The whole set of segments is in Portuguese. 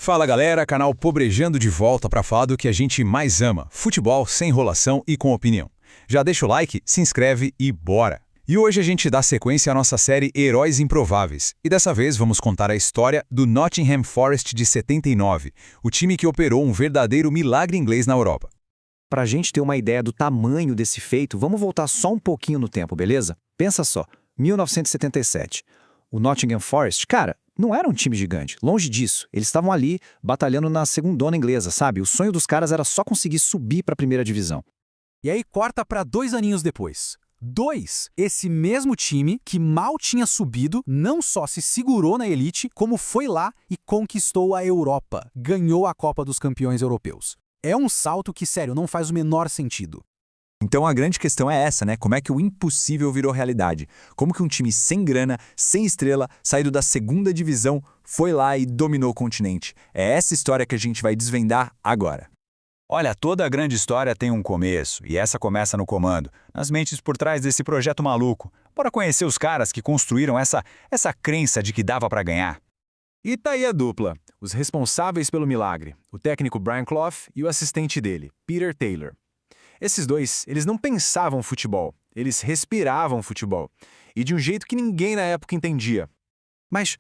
Fala galera, canal Pobrejando de volta para falar do que a gente mais ama, futebol sem enrolação e com opinião. Já deixa o like, se inscreve e bora! E hoje a gente dá sequência à nossa série Heróis Improváveis, e dessa vez vamos contar a história do Nottingham Forest de 79, o time que operou um verdadeiro milagre inglês na Europa. Para a gente ter uma ideia do tamanho desse feito, vamos voltar só um pouquinho no tempo, beleza? Pensa só, 1977. O Nottingham Forest, cara, não era um time gigante, longe disso. Eles estavam ali batalhando na segundona inglesa, sabe? O sonho dos caras era só conseguir subir para a primeira divisão. E aí corta para 2 aninhos depois. Esse mesmo time que mal tinha subido, não só se segurou na elite, como foi lá e conquistou a Europa. Ganhou a Copa dos Campeões Europeus. É um salto que, sério, não faz o menor sentido. Então a grande questão é essa, né? Como é que o impossível virou realidade? Como que um time sem grana, sem estrela, saído da segunda divisão, foi lá e dominou o continente? É essa história que a gente vai desvendar agora. Olha, toda grande história tem um começo, e essa começa no comando, nas mentes por trás desse projeto maluco. Bora conhecer os caras que construíram essa crença de que dava para ganhar. E tá aí a dupla, os responsáveis pelo milagre, o técnico Brian Clough e o assistente dele, Peter Taylor. Esses dois, eles não pensavam futebol, eles respiravam futebol, e de um jeito que ninguém na época entendia. Mas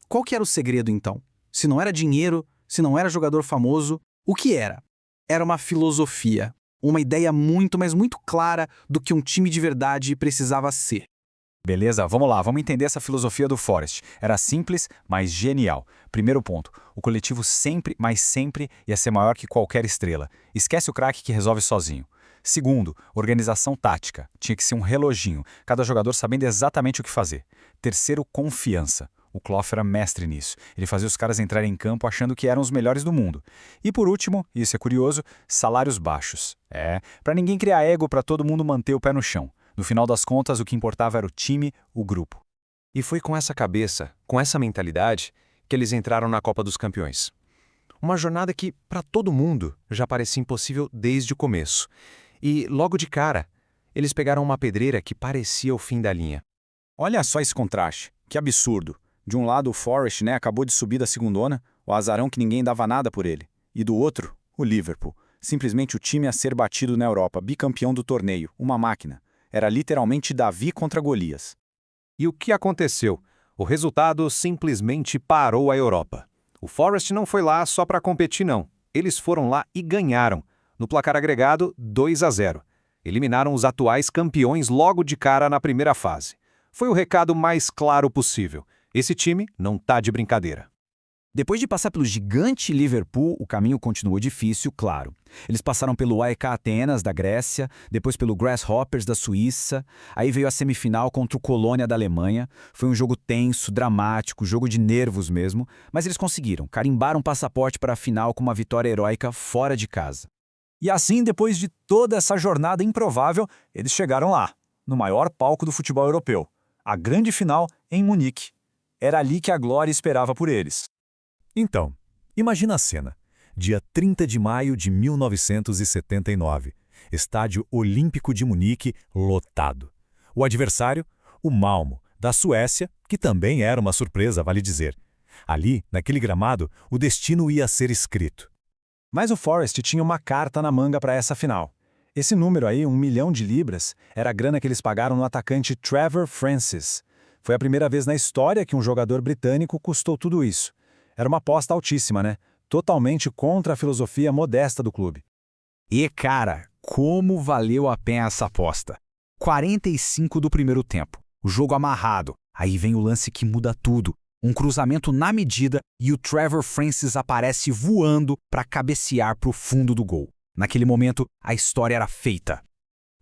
qual que era o segredo então? Se não era dinheiro, se não era jogador famoso, o que era? Era uma filosofia, uma ideia muito, mas muito clara do que um time de verdade precisava ser. Beleza, vamos lá, vamos entender essa filosofia do Forest. Era simples, mas genial. Primeiro ponto, o coletivo sempre, mas sempre ia ser maior que qualquer estrela. Esquece o craque que resolve sozinho. Segundo, organização tática. Tinha que ser um reloginho, cada jogador sabendo exatamente o que fazer. Terceiro, confiança. O Clough era mestre nisso. Ele fazia os caras entrarem em campo achando que eram os melhores do mundo. E por último, e isso é curioso, salários baixos. Para ninguém criar ego, para todo mundo manter o pé no chão. No final das contas, o que importava era o time, o grupo. E foi com essa cabeça, com essa mentalidade, que eles entraram na Copa dos Campeões. Uma jornada que, para todo mundo, já parecia impossível desde o começo. E, logo de cara, eles pegaram uma pedreira que parecia o fim da linha. Olha só esse contraste, que absurdo. De um lado, o Forest, acabou de subir da segundona, o azarão que ninguém dava nada por ele. E do outro, o Liverpool. Simplesmente o time a ser batido na Europa, bicampeão do torneio, uma máquina. Era literalmente Davi contra Golias. E o que aconteceu? O resultado simplesmente parou a Europa. O Forest não foi lá só para competir, não. Eles foram lá e ganharam. No placar agregado, 2-0. Eliminaram os atuais campeões logo de cara na primeira fase. Foi o recado mais claro possível. Esse time não tá de brincadeira. Depois de passar pelo gigante Liverpool, o caminho continuou difícil, claro. Eles passaram pelo AEK Atenas, da Grécia, depois pelo Grasshoppers, da Suíça, aí veio a semifinal contra o Colônia, da Alemanha. Foi um jogo tenso, dramático, jogo de nervos mesmo, mas eles conseguiram, carimbaram um passaporte para a final com uma vitória heróica fora de casa. E assim, depois de toda essa jornada improvável, eles chegaram lá, no maior palco do futebol europeu, a grande final em Munique. Era ali que a glória esperava por eles. Então, imagina a cena. Dia 30 de maio de 1979. Estádio Olímpico de Munique lotado. O adversário, o Malmo, da Suécia, que também era uma surpresa, vale dizer. Ali, naquele gramado, o destino ia ser escrito. Mas o Forest tinha uma carta na manga para essa final. Esse número aí, 1 milhão de libras, era a grana que eles pagaram no atacante Trevor Francis. Foi a primeira vez na história que um jogador britânico custou tudo isso. Era uma aposta altíssima, né? Totalmente contra a filosofia modesta do clube. E, cara, como valeu a pena essa aposta? 45 do primeiro tempo. O jogo amarrado. Aí vem o lance que muda tudo. Um cruzamento na medida e o Trevor Francis aparece voando para cabecear para o fundo do gol. Naquele momento, a história era feita.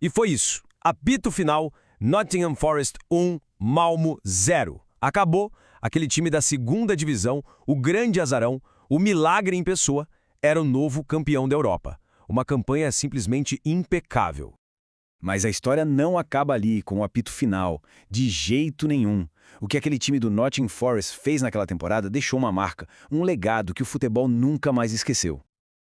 E foi isso. Apito final, Nottingham Forest 1, Malmo 0. Acabou, aquele time da segunda divisão, o grande azarão, o milagre em pessoa, era o novo campeão da Europa. Uma campanha simplesmente impecável. Mas a história não acaba ali, com o apito final. De jeito nenhum. O que aquele time do Nottingham Forest fez naquela temporada deixou uma marca, um legado que o futebol nunca mais esqueceu.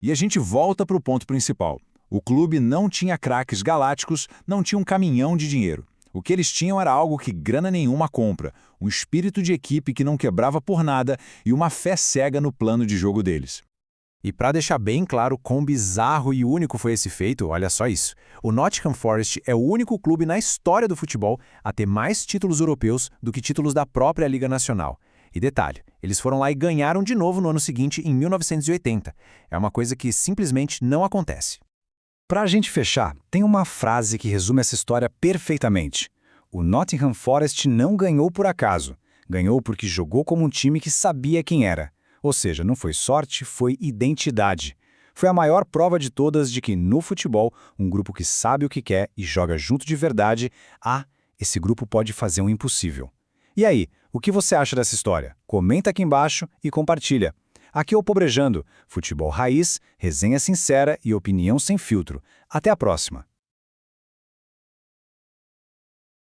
E a gente volta para o ponto principal. O clube não tinha craques galácticos, não tinha um caminhão de dinheiro. O que eles tinham era algo que grana nenhuma compra, um espírito de equipe que não quebrava por nada e uma fé cega no plano de jogo deles. E para deixar bem claro quão bizarro e único foi esse feito, olha só isso. O Nottingham Forest é o único clube na história do futebol a ter mais títulos europeus do que títulos da própria Liga Nacional. E detalhe, eles foram lá e ganharam de novo no ano seguinte, em 1980. É uma coisa que simplesmente não acontece. Para a gente fechar, tem uma frase que resume essa história perfeitamente. O Nottingham Forest não ganhou por acaso. Ganhou porque jogou como um time que sabia quem era. Ou seja, não foi sorte, foi identidade. Foi a maior prova de todas de que, no futebol, um grupo que sabe o que quer e joga junto de verdade, esse grupo pode fazer o impossível. E aí, o que você acha dessa história? Comenta aqui embaixo e compartilha. Aqui é o Pobrejando, futebol raiz, resenha sincera e opinião sem filtro. Até a próxima!